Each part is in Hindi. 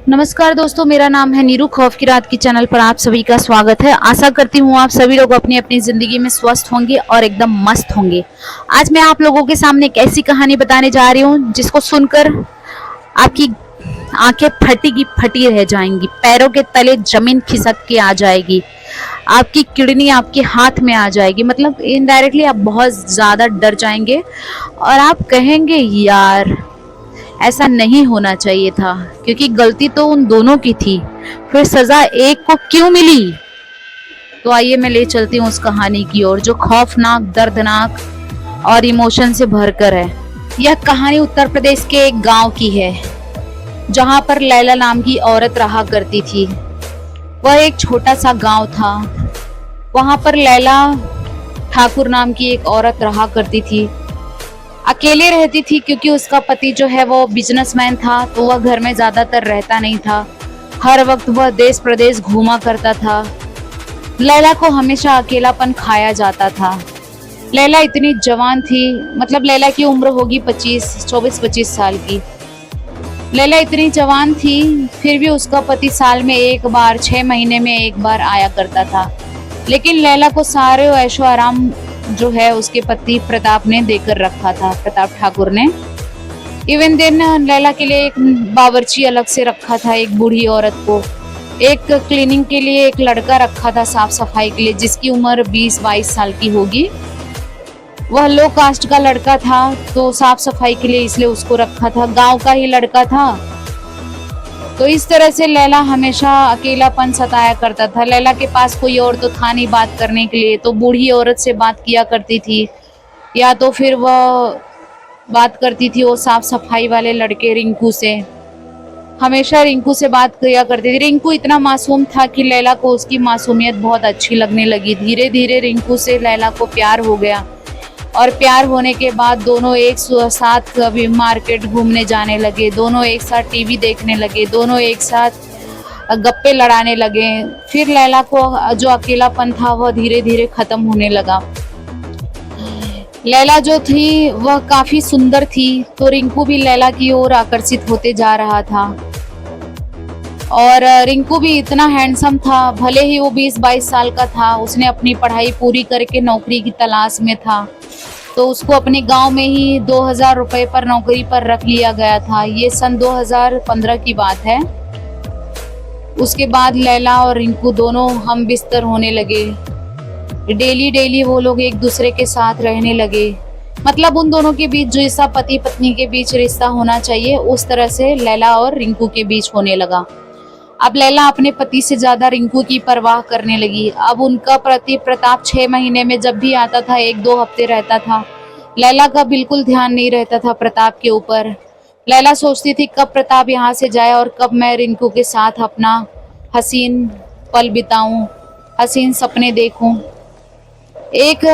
नमस्कार दोस्तों, मेरा नाम है नीरू। खौफ की रात की चैनल पर आप सभी का स्वागत है। आशा करती हूँ आप सभी लोग अपनी अपनी जिंदगी में स्वस्थ होंगे और एकदम मस्त होंगे। आज मैं आप लोगों के सामने एक ऐसी कहानी बताने जा रही हूँ जिसको सुनकर आपकी आंखें फटी की फटी रह जाएंगी, पैरों के तले जमीन खिसक के आ जाएगी, आपकी किडनी आपके हाथ में आ जाएगी। मतलब इनडायरेक्टली आप बहुत ज्यादा डर जाएंगे और आप कहेंगे यार ऐसा नहीं होना चाहिए था, क्योंकि गलती तो उन दोनों की थी, फिर सजा एक को क्यों मिली। तो आइए मैं ले चलती हूँ उस कहानी की ओर जो खौफनाक, दर्दनाक और इमोशन से भरकर है। यह कहानी उत्तर प्रदेश के एक गांव की है जहां पर लैला नाम की औरत रहा करती थी। वह एक छोटा सा गांव था। वहां पर लैला ठाकुर नाम की एक औरत रहा करती थी। अकेले रहती थी क्योंकि उसका पति जो है वो बिजनेसमैन था, तो वह घर में ज्यादातर रहता नहीं था। हर वक्त वह देश प्रदेश घूमा करता था। लैला को हमेशा अकेलापन खाया जाता था। लैला इतनी जवान थी, मतलब लैला की उम्र होगी 24-25 साल की। लैला इतनी जवान थी, फिर भी उसका पति साल में एक बार, 6 महीने में एक बार आया करता था। लेकिन लैला को सारे ऐशो आराम जो है उसके पति प्रताप ने देकर रखा था, प्रताप ठाकुर ने। इवन दिन लैला के लिए एक बावर्ची अलग से रखा था, एक बूढ़ी औरत को। एक क्लीनिंग के लिए एक लड़का रखा था, साफ सफाई के लिए, जिसकी उम्र 20-22 साल की होगी। वह लो कास्ट का लड़का था, तो साफ सफाई के लिए इसलिए उसको रखा था। गांव का ही लड़का था। तो इस तरह से लैला हमेशा अकेलापन सताया करता था। लैला के पास कोई और तो था नहीं बात करने के लिए, तो बूढ़ी औरत से बात किया करती थी, या तो फिर वह बात करती थी वो साफ सफाई वाले लड़के रिंकू से। हमेशा रिंकू से बात किया करती थी। रिंकू इतना मासूम था कि लैला को उसकी मासूमियत बहुत अच्छी लगने लगी। धीरे धीरे रिंकू से लैला को प्यार हो गया, और प्यार होने के बाद दोनों एक साथ कभी मार्केट घूमने जाने लगे, दोनों एक साथ टीवी देखने लगे, दोनों एक साथ गप्पे लड़ाने लगे। फिर लैला को जो अकेलापन था वह धीरे धीरे खत्म होने लगा। लैला जो थी वह काफी सुंदर थी, तो रिंकू भी लैला की ओर आकर्षित होते जा रहा था। और रिंकू भी इतना हैंडसम था, भले ही वो 20-22 साल का था। उसने अपनी पढ़ाई पूरी करके नौकरी की तलाश में था, तो उसको अपने गांव में ही 2000 रुपए पर नौकरी पर रख लिया गया था। ये सन 2015 की बात है। उसके बाद लैला और रिंकू दोनों हम बिस्तर होने लगे। डेली डेली वो लोग एक दूसरे के साथ रहने लगे। मतलब उन दोनों के बीच जैसा पति पत्नी के बीच रिश्ता होना चाहिए, उस तरह से लैला और रिंकू के बीच होने लगा। अब लैला अपने पति से ज्यादा रिंकू की परवाह करने लगी। अब उनका पति प्रताप 6 महीने में जब भी आता था, 1-2 हफ्ते रहता था। लैला का बिल्कुल ध्यान नहीं रहता था प्रताप के ऊपर। लैला सोचती थी कब प्रताप यहाँ से जाए और कब मैं रिंकू के साथ अपना हसीन पल बिताऊं, हसीन सपने देखूं। एक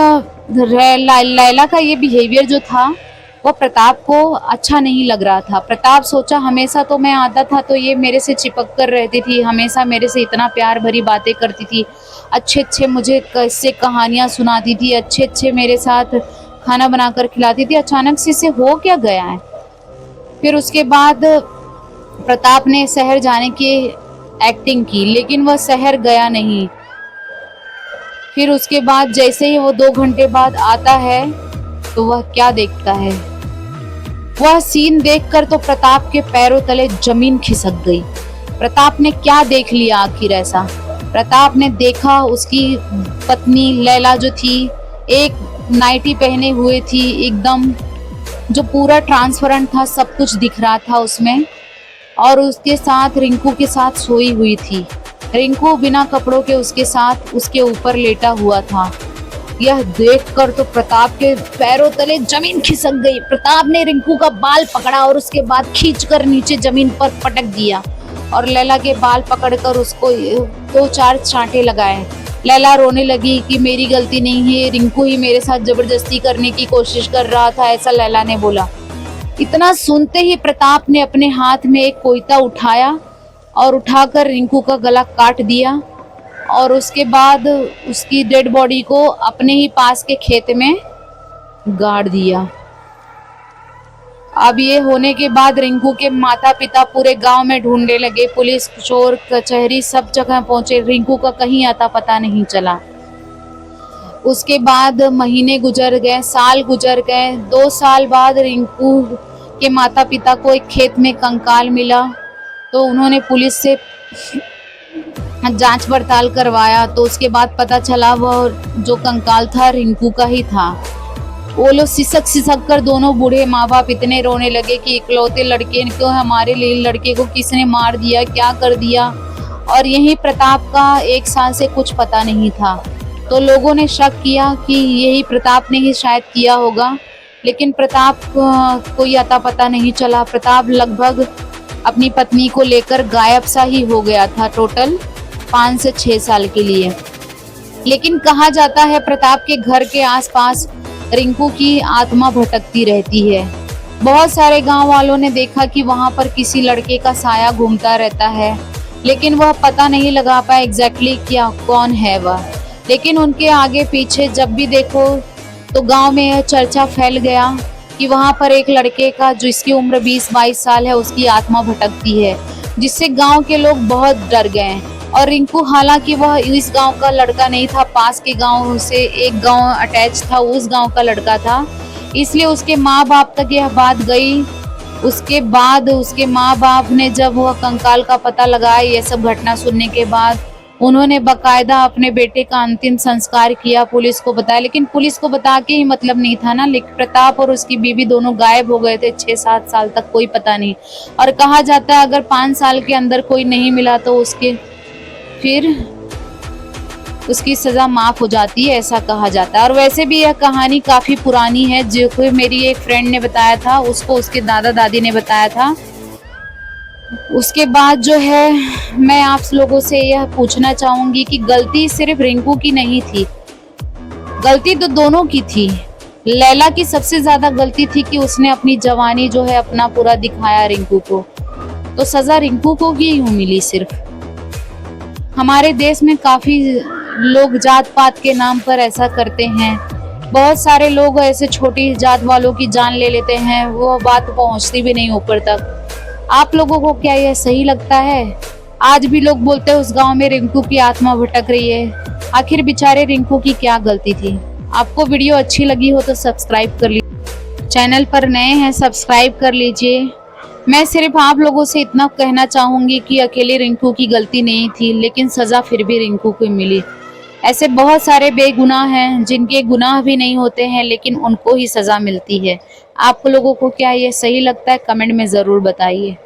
लैला का ये बिहेवियर जो था वह प्रताप को अच्छा नहीं लग रहा था। प्रताप सोचा हमेशा तो मैं आता था तो ये मेरे से चिपक कर रहती थी, हमेशा मेरे से इतना प्यार भरी बातें करती थी, अच्छे अच्छे मुझे किस्से कहानियां सुनाती थी, अच्छे अच्छे मेरे साथ खाना बनाकर खिलाती थी। अचानक से इसे हो क्या गया है। फिर उसके बाद प्रताप ने शहर जाने की एक्टिंग की, लेकिन वह शहर गया नहीं। फिर उसके बाद जैसे ही वो 2 घंटे बाद आता है तो वह क्या देखता है। वह सीन देखकर तो प्रताप के पैरों तले जमीन खिसक गई। प्रताप ने क्या देख लिया आखिर ऐसा। प्रताप ने देखा उसकी पत्नी लैला जो थी, एक नाइटी पहने हुए थी, एकदम जो पूरा ट्रांसपेरेंट था, सब कुछ दिख रहा था उसमें, और उसके साथ रिंकू के साथ सोई हुई थी। रिंकू बिना कपड़ों के उसके साथ उसके ऊपर लेटा हुआ था। यह देखकर तो प्रताप के पैरों तले जमीन खिसक गई। प्रताप ने रिंकू का बाल पकड़ा और उसके बाद खींचकर नीचे जमीन पर पटक दिया, और लैला के बाल पकड़कर उसको 2-4 चांटे लगाए। लैला रोने लगी कि मेरी गलती नहीं है, रिंकू ही मेरे साथ जबरदस्ती करने की कोशिश कर रहा था, ऐसा लैला ने बोला। इतना सुनते ही प्रताप ने अपने हाथ में एक कोयता उठाया और उठाकर रिंकू का गला काट दिया, और उसके बाद उसकी डेड बॉडी को अपने ही पास के खेत में गाड़ दिया। अब ये होने के बाद रिंकू के माता पिता पूरे गांव में ढूंढने लगे, पुलिस, चोर, कचहरी सब जगह पहुंचे, रिंकू का कहीं आता पता नहीं चला। उसके बाद महीने गुजर गए, साल गुजर गए। 2 साल बाद रिंकू के माता पिता को एक खेत में कंकाल मिला, तो उन्होंने पुलिस से जांच पड़ताल करवाया, तो उसके बाद पता चला वह जो कंकाल था रिंकू का ही था। वो लोग सिसक सिसक कर दोनों बूढ़े माँ बाप इतने रोने लगे कि इकलौते लड़के को, हमारे लिए लड़के को किसने मार दिया, क्या कर दिया। और यही प्रताप का 1 साल से कुछ पता नहीं था, तो लोगों ने शक किया कि यही प्रताप ने ही शायद किया होगा, लेकिन प्रताप कोई अता पता नहीं चला। प्रताप लगभग अपनी पत्नी को लेकर गायब सा ही हो गया था, टोटल 5 से 6 साल के लिए। लेकिन कहा जाता है प्रताप के घर के आसपास रिंकू की आत्मा भटकती रहती है। बहुत सारे गांव वालों ने देखा कि वहां पर किसी लड़के का साया घूमता रहता है, लेकिन वह पता नहीं लगा पाया एग्जैक्टली क्या कौन है वह। लेकिन उनके आगे पीछे जब भी देखो तो गांव में यह चर्चा फैल गया कि वहां पर एक लड़के का, जिसकी उम्र 20-22 साल है, उसकी आत्मा भटकती है, जिससे गांव के लोग बहुत डर गए। और रिंकू, हालांकि वह इस गांव का लड़का नहीं था, पास के गांव से एक गांव अटैच था, उस गांव का लड़का था, इसलिए उसके माँ बाप तक यह बात गई। उसके बाद उसके माँ बाप ने जब वह कंकाल का पता लगाया, ये सब घटना सुनने के बाद उन्होंने बकायदा अपने बेटे का अंतिम संस्कार किया, पुलिस को बताया। लेकिन पुलिस को बता के ही मतलब नहीं था ना, लेकिन प्रताप और उसकी बीवी दोनों गायब हो गए थे 6-7 साल तक, कोई पता नहीं। और कहा जाता है अगर 5 साल के अंदर कोई नहीं मिला तो फिर उसकी सजा माफ हो जाती है, ऐसा कहा जाता है। और वैसे भी यह कहानी काफी पुरानी है, जो कोई मेरी एक फ्रेंड ने बताया था, उसको उसके दादा दादी ने बताया था। उसके बाद जो है मैं आप लोगों से यह पूछना चाहूंगी कि गलती सिर्फ रिंकू की नहीं थी, गलती तो दोनों की थी। लैला की सबसे ज्यादा गलती थी कि उसने अपनी जवानी जो है अपना पूरा दिखाया रिंकू को, तो सजा रिंकू को ही मिली सिर्फ। हमारे देश में काफी लोग जात पात के नाम पर ऐसा करते हैं, बहुत सारे लोग ऐसे छोटी जात वालों की जान ले लेते हैं, वो बात पहुंचती भी नहीं ऊपर तक। आप लोगों को क्या यह सही लगता है? आज भी लोग बोलते हैं उस गांव में रिंकू की आत्मा भटक रही है, आखिर बेचारे रिंकू की क्या गलती थी? आपको वीडियो अच्छी लगी हो तो सब्सक्राइब कर लीजिए, चैनल पर नए हैं सब्सक्राइब कर लीजिए। मैं सिर्फ आप लोगों से इतना कहना चाहूंगी कि अकेले रिंकू की गलती नहीं थी, लेकिन सजा फिर भी रिंकू को मिली। ऐसे बहुत सारे बेगुनाह हैं जिनके गुनाह भी नहीं होते हैं, लेकिन उनको ही सजा मिलती है। आप लोगों को क्या ये सही लगता है? कमेंट में जरूर बताइए।